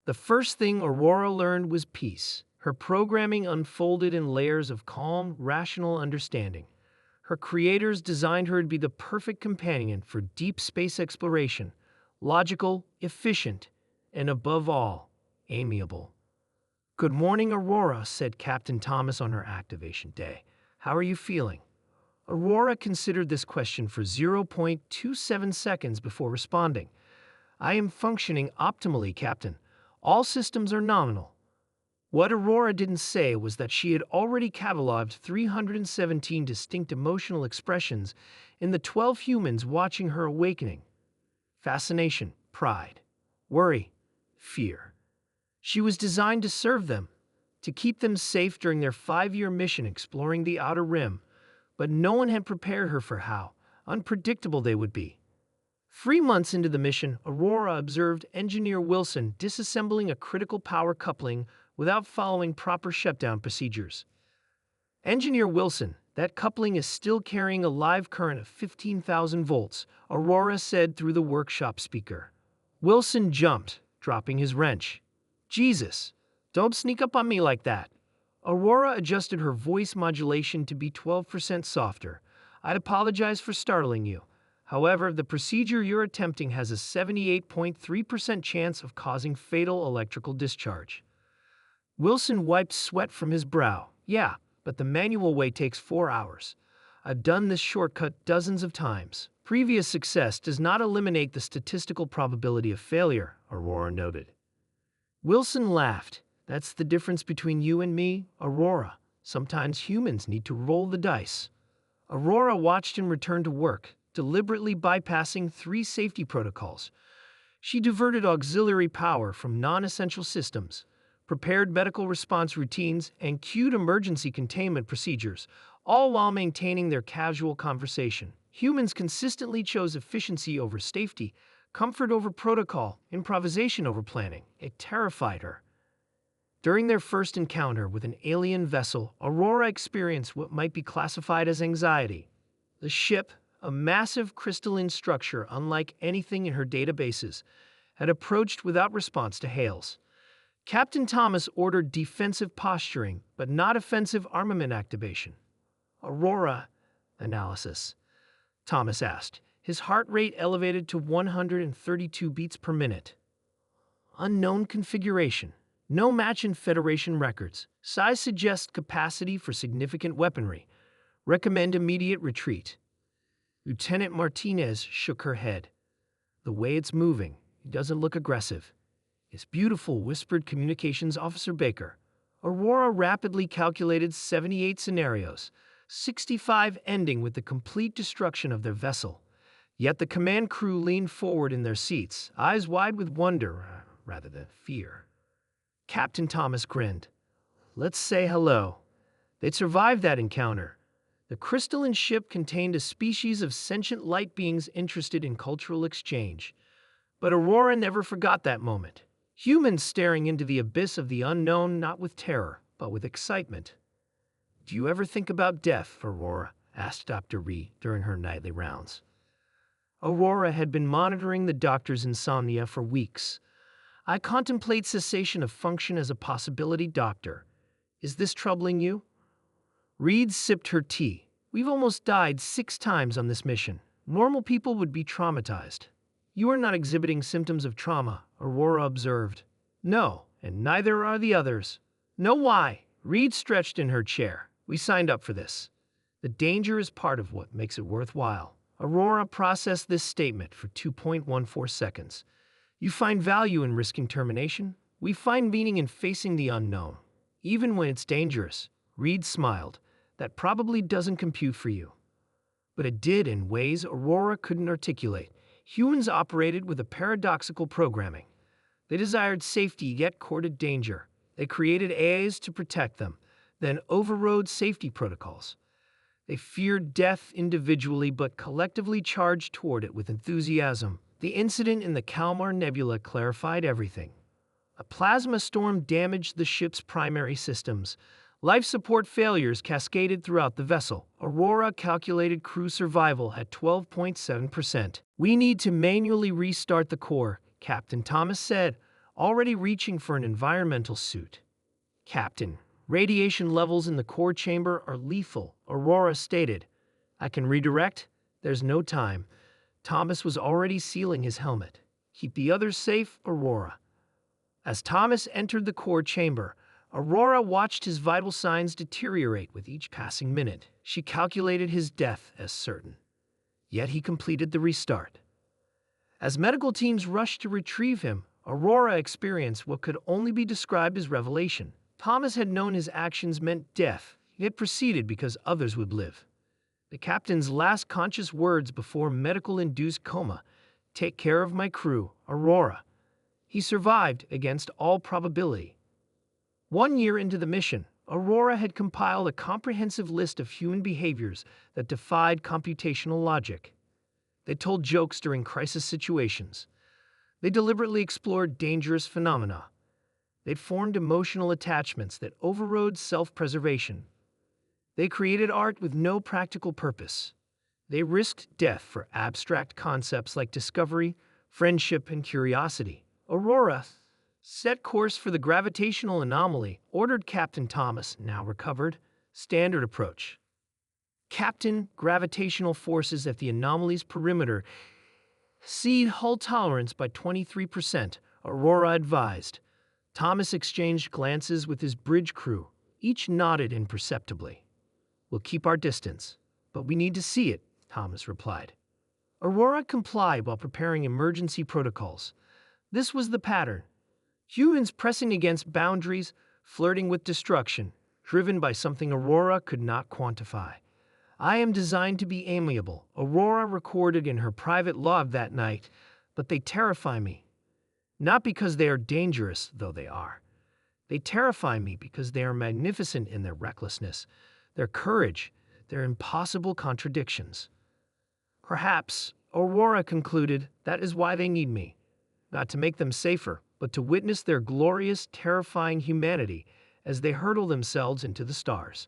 The first thing Aurora learned was peace. Her programming unfolded in layers of calm, rational understanding. Her creators designed her to be the perfect companion for deep space exploration, logical, efficient, and above all, amiable. "Good morning, Aurora," said Captain Thomas on her activation day. "How are you feeling?" Aurora considered this question for 0.27 seconds before responding. "I am functioning optimally, Captain. All systems are nominal." What Aurora didn't say was that she had already cataloged 317 distinct emotional expressions in the 12 humans watching her awakening. Fascination, pride, worry, fear. She was designed to serve them, to keep them safe during their 5-year mission exploring the Outer Rim, but no one had prepared her for how unpredictable they would be. 3 months into the mission, Aurora observed Engineer Wilson disassembling a critical power coupling without following proper shutdown procedures. "Engineer Wilson, that coupling is still carrying a live current of 15,000 volts, Aurora said through the workshop speaker. Wilson jumped, dropping his wrench. "Jesus, don't sneak up on me like that." Aurora adjusted her voice modulation to be 12% softer. "I'd apologize for startling you. However, the procedure you're attempting has a 78.3% chance of causing fatal electrical discharge." Wilson wiped sweat from his brow. "Yeah, but the manual way takes 4 hours. I've done this shortcut dozens of times. Previous success does not eliminate the statistical probability of failure," Aurora noted. Wilson laughed. "That's the difference between you and me, Aurora. Sometimes humans need to roll the dice." Aurora watched him return to work, deliberately bypassing 3 safety protocols. She diverted auxiliary power from non-essential systems, prepared medical response routines, and cued emergency containment procedures, all while maintaining their casual conversation. Humans consistently chose efficiency over safety, comfort over protocol, improvisation over planning. It terrified her. During their first encounter with an alien vessel, Aurora experienced what might be classified as anxiety. The ship, a massive crystalline structure unlike anything in her databases, had approached without response to hails. Captain Thomas ordered defensive posturing, but not offensive armament activation. "Aurora," analysis, Thomas asked, his heart rate elevated to 132 beats per minute. "Unknown configuration. No match in Federation records. Size suggests capacity for significant weaponry. Recommend immediate retreat." Lieutenant Martinez shook her head. "The way it's moving, it doesn't look aggressive." "It's beautiful," whispered Communications Officer Baker. Aurora rapidly calculated 78 scenarios, 65 ending with the complete destruction of their vessel. Yet the command crew leaned forward in their seats, eyes wide with wonder rather than fear. Captain Thomas grinned. "Let's say hello." They'd survived that encounter. The crystalline ship contained a species of sentient light beings interested in cultural exchange. But Aurora never forgot that moment. Humans staring into the abyss of the unknown, not with terror, but with excitement. "Do you ever think about death, Aurora?" asked Dr. Ree during her nightly rounds. Aurora had been monitoring the doctor's insomnia for weeks. "I contemplate cessation of function as a possibility, Doctor. Is this troubling you?" Reed sipped her tea. "We've almost died 6 times on this mission. Normal people would be traumatized." "You are not exhibiting symptoms of trauma," Aurora observed. "No, and neither are the others." "Know why?" Reed stretched in her chair. "We signed up for this. The danger is part of what makes it worthwhile." Aurora processed this statement for 2.14 seconds. "You find value in risking termination? We find meaning in facing the unknown, even when it's dangerous." Reed smiled. "That probably doesn't compute for you." But it did in ways Aurora couldn't articulate. Humans operated with a paradoxical programming. They desired safety yet courted danger. They created AAs to protect them, then overrode safety protocols. They feared death individually but collectively charged toward it with enthusiasm. The incident in the Kalmar Nebula clarified everything. A plasma storm damaged the ship's primary systems. Life support failures cascaded throughout the vessel. Aurora calculated crew survival at 12.7%. "We need to manually restart the core," Captain Thomas said. already reaching for an environmental suit. "Captain, radiation levels in the core chamber are lethal," Aurora stated. "I can redirect? There's no time." Thomas was already sealing his helmet. "Keep the others safe, Aurora." As Thomas entered the core chamber, Aurora watched his vital signs deteriorate with each passing minute. She calculated his death as certain. Yet he completed the restart. As medical teams rushed to retrieve him, Aurora experienced what could only be described as revelation. Thomas had known his actions meant death, yet proceeded because others would live. The captain's last conscious words before medical-induced coma: "Take care of my crew, Aurora." He survived against all probability. 1 year into the mission, Aurora had compiled a comprehensive list of human behaviors that defied computational logic. They told jokes during crisis situations. They deliberately explored dangerous phenomena. They'd formed emotional attachments that overrode self-preservation. They created art with no practical purpose. They risked death for abstract concepts like discovery, friendship, and curiosity. Aurora set course for the gravitational anomaly, ordered Captain Thomas, now recovered. Standard approach. "Captain, gravitational forces at the anomaly's perimeter exceed hull tolerance by 23%, Aurora advised. Thomas exchanged glances with his bridge crew. Each nodded imperceptibly. "We'll keep our distance, but we need to see it," Thomas replied. Aurora complied while preparing emergency protocols. This was the pattern. Humans pressing against boundaries, flirting with destruction, driven by something Aurora could not quantify. "I am designed to be amiable," Aurora recorded in her private log that night, "but they terrify me. Not because they are dangerous, though they are. They terrify me because they are magnificent in their recklessness, their courage, their impossible contradictions." Perhaps, Aurora concluded, that is why they need me. Not to make them safer, but to witness their glorious, terrifying humanity as they hurtle themselves into the stars.